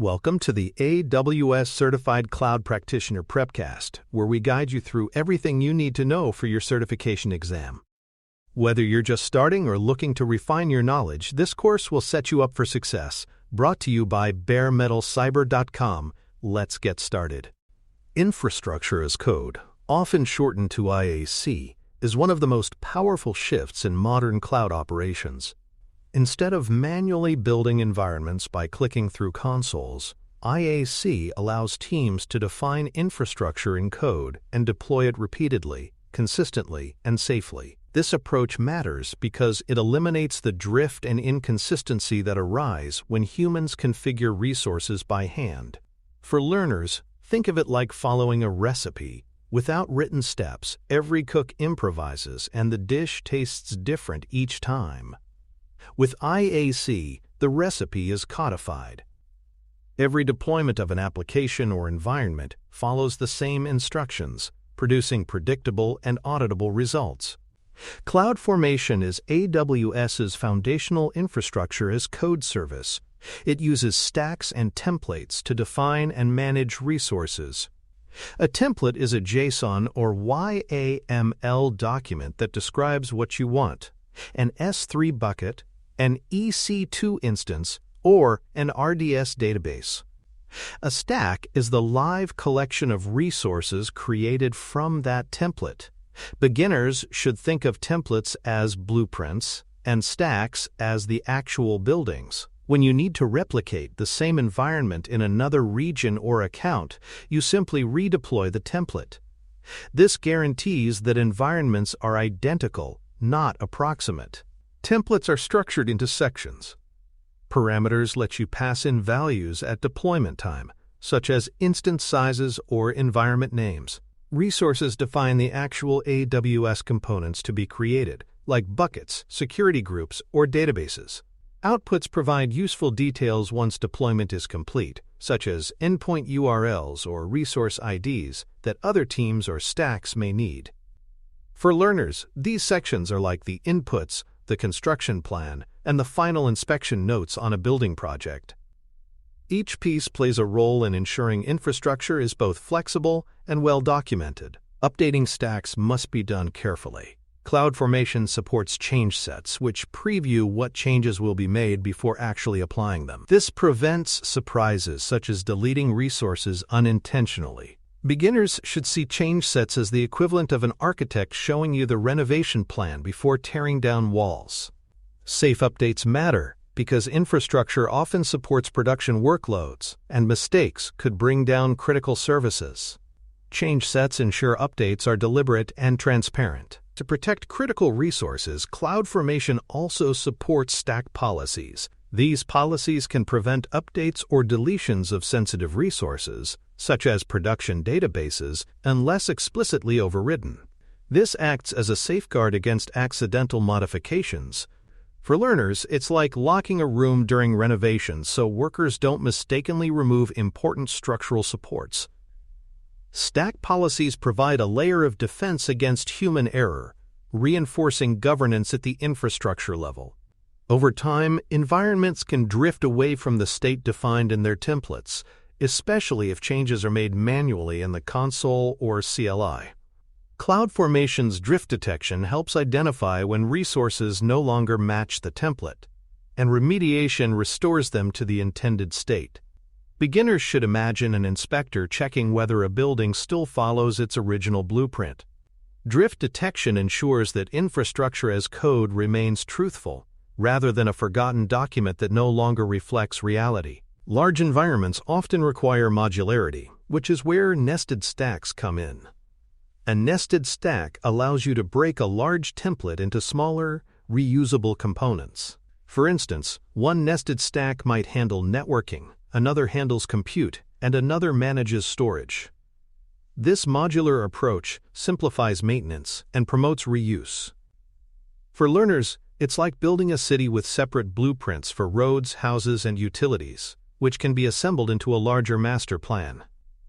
Welcome to the AWS Certified Cloud Practitioner Prepcast, where we guide you through everything you need to know for your certification exam. Whether you're just starting or looking to refine your knowledge, this course will set you up for success. Brought to you by baremetalcyber.com. Let's get started. Infrastructure as code, often shortened to IAC, is one of the most powerful shifts in modern cloud operations. Instead of manually building environments by clicking through consoles, IAC allows teams to define infrastructure in code and deploy it repeatedly, consistently, and safely. This approach matters because it eliminates the drift and inconsistency that arise when humans configure resources by hand. For learners, think of it like following a recipe. Without written steps, every cook improvises and the dish tastes different each time. With IAC, the recipe is codified. Every deployment of an application or environment follows the same instructions, producing predictable and auditable results. CloudFormation is AWS's foundational infrastructure as code service. It uses stacks and templates to define and manage resources. A template is a JSON or YAML document that describes what you want: an S3 bucket, an EC2 instance, or an RDS database. A stack is the live collection of resources created from that template. Beginners should think of templates as blueprints and stacks as the actual buildings. When you need to replicate the same environment in another region or account, you simply redeploy the template. This guarantees that environments are identical, not approximate. Templates are structured into sections. Parameters let you pass in values at deployment time, such as instance sizes or environment names. Resources define the actual AWS components to be created, like buckets, security groups, or databases. Outputs provide useful details once deployment is complete, such as endpoint URLs or resource IDs that other teams or stacks may need. For learners, these sections are like the inputs, the construction plan, and the final inspection notes on a building project. Each piece plays a role in ensuring infrastructure is both flexible and well documented. Updating stacks must be done carefully. CloudFormation supports change sets, which preview what changes will be made before actually applying them. This prevents surprises such as deleting resources unintentionally. Beginners should see change sets as the equivalent of an architect showing you the renovation plan before tearing down walls. Safe updates matter because infrastructure often supports production workloads, and mistakes could bring down critical services. Change sets ensure updates are deliberate and transparent. To protect critical resources, CloudFormation also supports stack policies. These policies can prevent updates or deletions of sensitive resources, such as production databases, unless explicitly overridden. This acts as a safeguard against accidental modifications. For learners, it's like locking a room during renovations so workers don't mistakenly remove important structural supports. Stack policies provide a layer of defense against human error, reinforcing governance at the infrastructure level. Over time, environments can drift away from the state defined in their templates, especially if changes are made manually in the console or CLI. CloudFormation's drift detection helps identify when resources no longer match the template, and remediation restores them to the intended state. Beginners should imagine an inspector checking whether a building still follows its original blueprint. Drift detection ensures that infrastructure as code remains truthful, rather than a forgotten document that no longer reflects reality. Large environments often require modularity, which is where nested stacks come in. A nested stack allows you to break a large template into smaller, reusable components. For instance, one nested stack might handle networking, another handles compute, and another manages storage. This modular approach simplifies maintenance and promotes reuse. For learners, it's like building a city with separate blueprints for roads, houses, and utilities, which can be assembled into a larger master plan.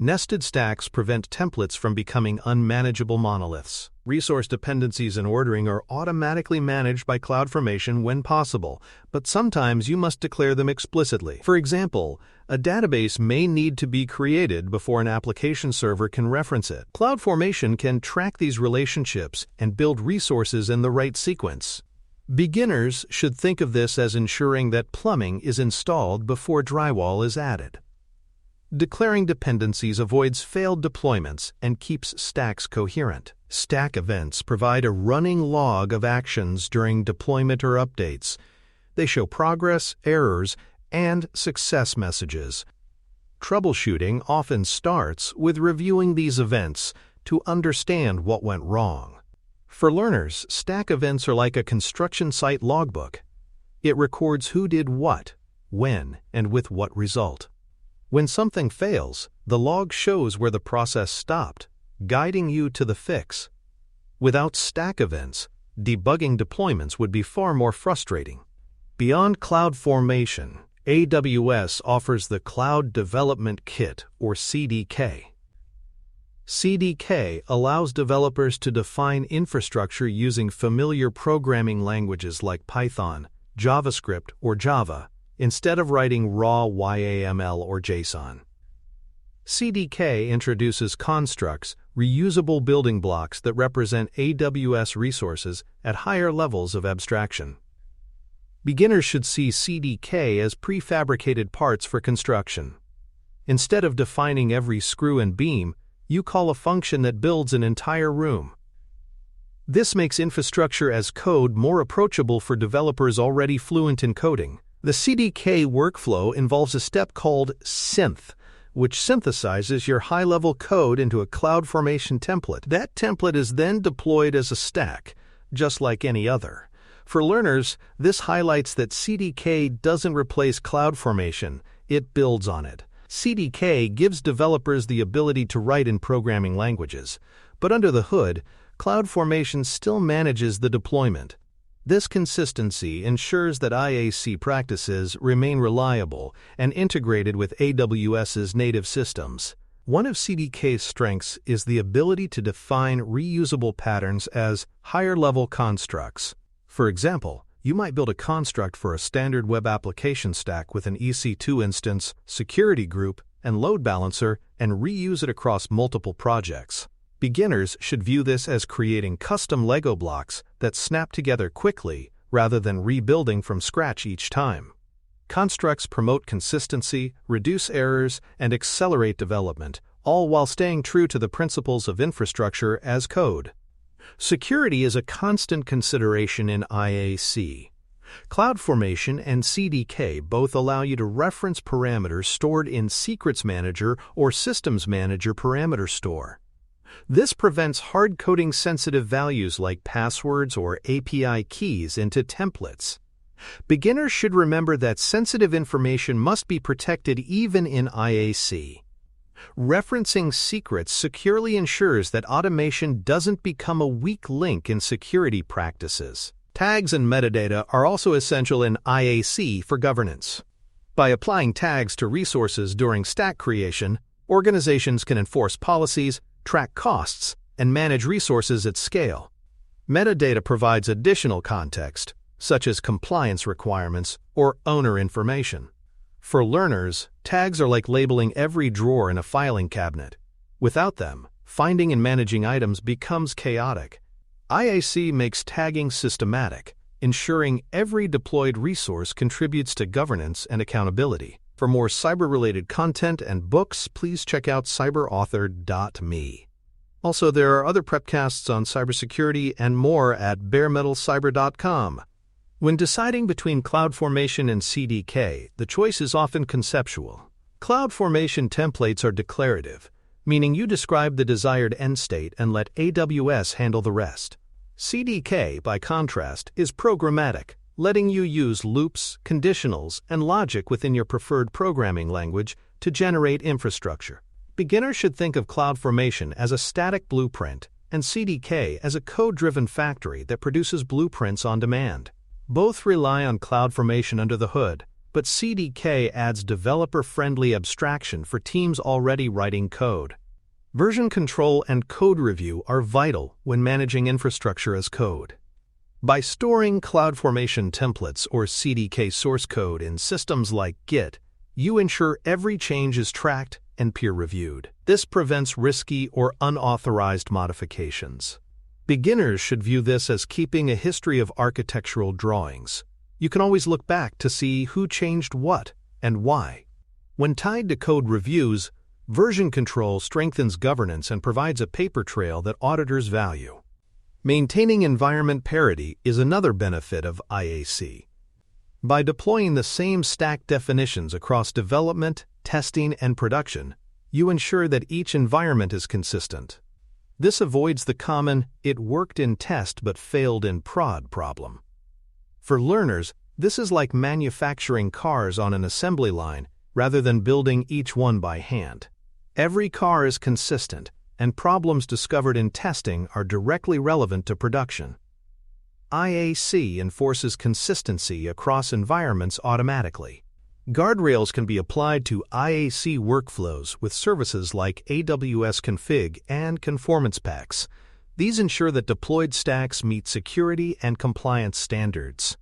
Nested stacks prevent templates from becoming unmanageable monoliths. Resource dependencies and ordering are automatically managed by CloudFormation when possible, but sometimes you must declare them explicitly. For example, a database may need to be created before an application server can reference it. CloudFormation can track these relationships and build resources in the right sequence. Beginners should think of this as ensuring that plumbing is installed before drywall is added. Declaring dependencies avoids failed deployments and keeps stacks coherent. Stack events provide a running log of actions during deployment or updates. They show progress, errors, and success messages. Troubleshooting often starts with reviewing these events to understand what went wrong. For learners, stack events are like a construction site logbook. It records who did what, when, and with what result. When something fails, the log shows where the process stopped, guiding you to the fix. Without stack events, debugging deployments would be far more frustrating. Beyond CloudFormation, AWS offers the Cloud Development Kit, or CDK. CDK allows developers to define infrastructure using familiar programming languages like Python, JavaScript, or Java, instead of writing raw YAML or JSON. CDK introduces constructs, reusable building blocks that represent AWS resources at higher levels of abstraction. Beginners should see CDK as prefabricated parts for construction. Instead of defining every screw and beam, you call a function that builds an entire room. This makes infrastructure as code more approachable for developers already fluent in coding. The CDK workflow involves a step called synth, which synthesizes your high-level code into a CloudFormation template. That template is then deployed as a stack, just like any other. For learners, this highlights that CDK doesn't replace CloudFormation, it builds on it. CDK gives developers the ability to write in programming languages, but under the hood, CloudFormation still manages the deployment. This consistency ensures that IAC practices remain reliable and integrated with AWS's native systems. One of CDK's strengths is the ability to define reusable patterns as higher-level constructs. For example, you might build a construct for a standard web application stack with an EC2 instance, security group, and load balancer and reuse it across multiple projects. Beginners should view this as creating custom Lego blocks that snap together quickly rather than rebuilding from scratch each time. Constructs promote consistency, reduce errors, and accelerate development, all while staying true to the principles of infrastructure as code. Security is a constant consideration in IAC. CloudFormation and CDK both allow you to reference parameters stored in Secrets Manager or Systems Manager parameter store. This prevents hard-coding sensitive values like passwords or API keys into templates. Beginners should remember that sensitive information must be protected even in IAC. Referencing secrets securely ensures that automation doesn't become a weak link in security practices. Tags and metadata are also essential in IAC for governance. By applying tags to resources during stack creation, organizations can enforce policies, track costs, and manage resources at scale. Metadata provides additional context, such as compliance requirements or owner information. For learners, tags are like labeling every drawer in a filing cabinet. Without them, finding and managing items becomes chaotic. IAC makes tagging systematic, ensuring every deployed resource contributes to governance and accountability. For more cyber-related content and books, please check out cyberauthor.me. Also, there are other prepcasts on cybersecurity and more at baremetalcyber.com. When deciding between CloudFormation and CDK, the choice is often conceptual. CloudFormation templates are declarative, meaning you describe the desired end state and let AWS handle the rest. CDK, by contrast, is programmatic, letting you use loops, conditionals, and logic within your preferred programming language to generate infrastructure. Beginners should think of CloudFormation as a static blueprint and CDK as a code-driven factory that produces blueprints on demand. Both rely on CloudFormation under the hood, but CDK adds developer-friendly abstraction for teams already writing code. Version control and code review are vital when managing infrastructure as code. By storing CloudFormation templates or CDK source code in systems like Git, you ensure every change is tracked and peer-reviewed. This prevents risky or unauthorized modifications. Beginners should view this as keeping a history of architectural drawings. You can always look back to see who changed what and why. When tied to code reviews, version control strengthens governance and provides a paper trail that auditors value. Maintaining environment parity is another benefit of IAC. By deploying the same stack definitions across development, testing, and production, you ensure that each environment is consistent. This avoids the common "it worked in test but failed in prod" problem. For learners, this is like manufacturing cars on an assembly line rather than building each one by hand. Every car is consistent, and problems discovered in testing are directly relevant to production. IAC enforces consistency across environments automatically. Guardrails can be applied to IAC workflows with services like AWS Config and Conformance Packs. These ensure that deployed stacks meet security and compliance standards.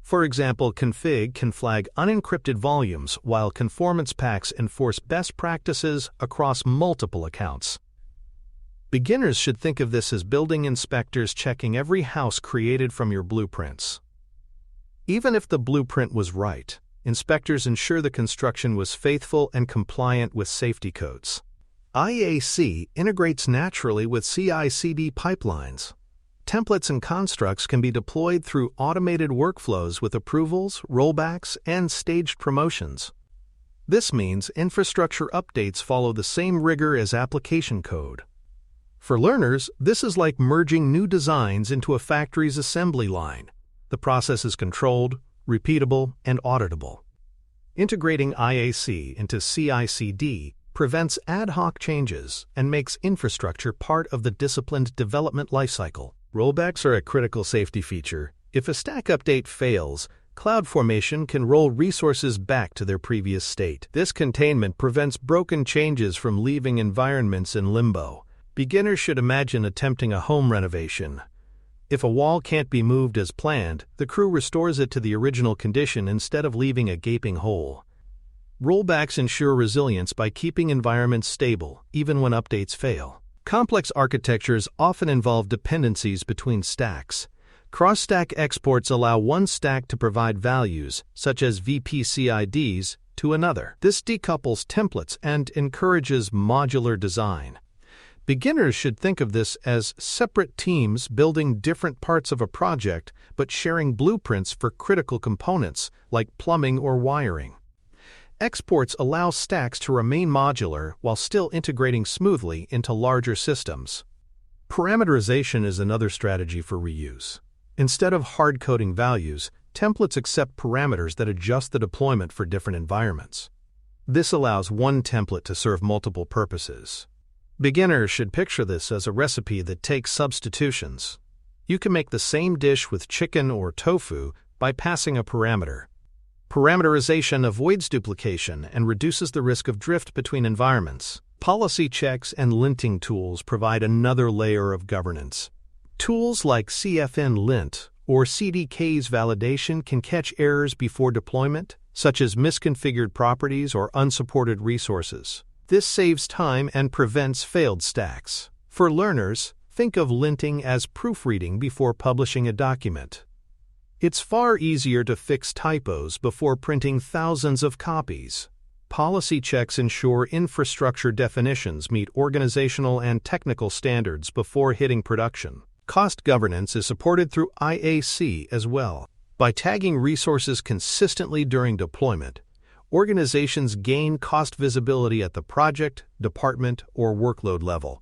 For example, Config can flag unencrypted volumes while Conformance Packs enforce best practices across multiple accounts. Beginners should think of this as building inspectors checking every house created from your blueprints. Even if the blueprint was right, inspectors ensure the construction was faithful and compliant with safety codes. IAC integrates naturally with CI/CD pipelines. Templates and constructs can be deployed through automated workflows with approvals, rollbacks, and staged promotions. This means infrastructure updates follow the same rigor as application code. For learners, this is like merging new designs into a factory's assembly line. The process is controlled, repeatable, and auditable. Integrating IAC into CI/CD prevents ad hoc changes and makes infrastructure part of the disciplined development lifecycle. Rollbacks are a critical safety feature. If a stack update fails, CloudFormation can roll resources back to their previous state. This containment prevents broken changes from leaving environments in limbo. Beginners should imagine attempting a home renovation. If a wall can't be moved as planned, the crew restores it to the original condition instead of leaving a gaping hole. Rollbacks ensure resilience by keeping environments stable, even when updates fail. Complex architectures often involve dependencies between stacks. Cross-stack exports allow one stack to provide values, such as VPCIDs, to another. This decouples templates and encourages modular design. Beginners should think of this as separate teams building different parts of a project but sharing blueprints for critical components like plumbing or wiring. Exports allow stacks to remain modular while still integrating smoothly into larger systems. Parameterization is another strategy for reuse. Instead of hard-coding values, templates accept parameters that adjust the deployment for different environments. This allows one template to serve multiple purposes. Beginners should picture this as a recipe that takes substitutions. You can make the same dish with chicken or tofu by passing a parameter. Parameterization avoids duplication and reduces the risk of drift between environments. Policy checks and linting tools provide another layer of governance. Tools like CFN lint or CDK's validation can catch errors before deployment, such as misconfigured properties or unsupported resources. This saves time and prevents failed stacks. For learners, think of linting as proofreading before publishing a document. It's far easier to fix typos before printing thousands of copies. Policy checks ensure infrastructure definitions meet organizational and technical standards before hitting production. Cost governance is supported through IAC as well. By tagging resources consistently during deployment, organizations gain cost visibility at the project, department, or workload level.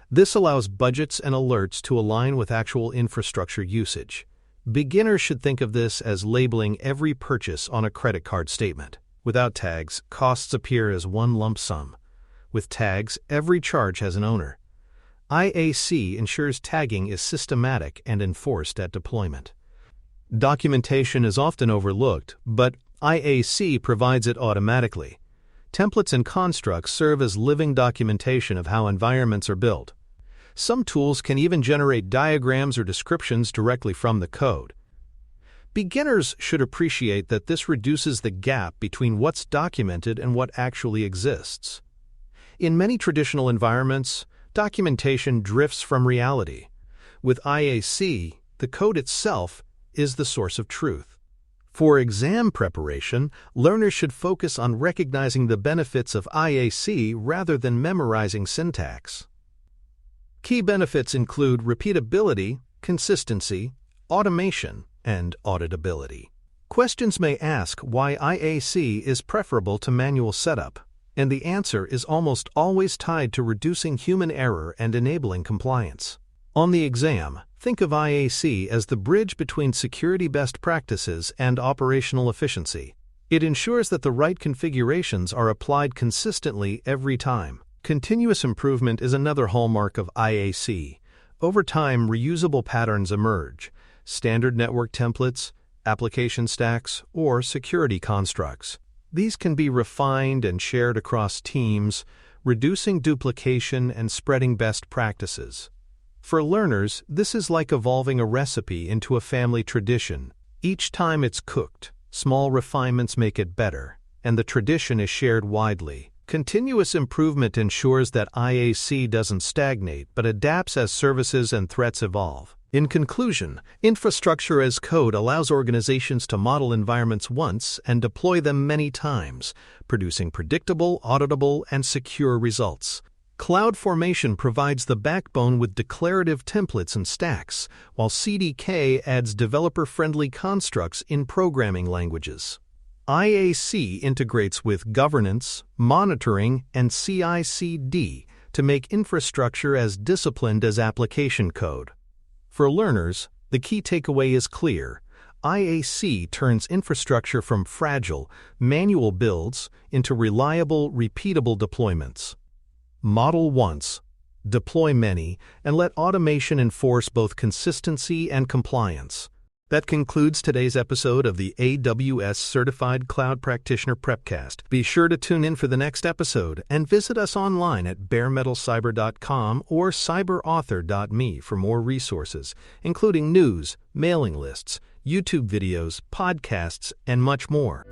This allows budgets and alerts to align with actual infrastructure usage. Beginners should think of this as labeling every purchase on a credit card statement. Without tags, costs appear as one lump sum. With tags, every charge has an owner. IAC ensures tagging is systematic and enforced at deployment. Documentation is often overlooked, but IAC provides it automatically. Templates and constructs serve as living documentation of how environments are built. Some tools can even generate diagrams or descriptions directly from the code. Beginners should appreciate that this reduces the gap between what's documented and what actually exists. In many traditional environments, documentation drifts from reality. With IAC, the code itself is the source of truth. For exam preparation, learners should focus on recognizing the benefits of IAC rather than memorizing syntax. Key benefits include repeatability, consistency, automation, and auditability. Questions may ask why IAC is preferable to manual setup, and the answer is almost always tied to reducing human error and enabling compliance. On the exam, think of IAC as the bridge between security best practices and operational efficiency. It ensures that the right configurations are applied consistently every time. Continuous improvement is another hallmark of IAC. Over time, reusable patterns emerge: standard network templates, application stacks, or security constructs. These can be refined and shared across teams, reducing duplication and spreading best practices. For learners, this is like evolving a recipe into a family tradition. Each time it's cooked, small refinements make it better, and the tradition is shared widely. Continuous improvement ensures that IAC doesn't stagnate but adapts as services and threats evolve. In conclusion, infrastructure as code allows organizations to model environments once and deploy them many times, producing predictable, auditable, and secure results. CloudFormation provides the backbone with declarative templates and stacks, while CDK adds developer-friendly constructs in programming languages. IAC integrates with governance, monitoring, and CI/CD to make infrastructure as disciplined as application code. For learners, the key takeaway is clear. IAC turns infrastructure from fragile, manual builds into reliable, repeatable deployments. Model once, deploy many, and let automation enforce both consistency and compliance. That concludes today's episode of the AWS Certified Cloud Practitioner Prepcast. Be sure to tune in for the next episode and visit us online at baremetalcyber.com or cyberauthor.me for more resources, including news, mailing lists, YouTube videos, podcasts, and much more.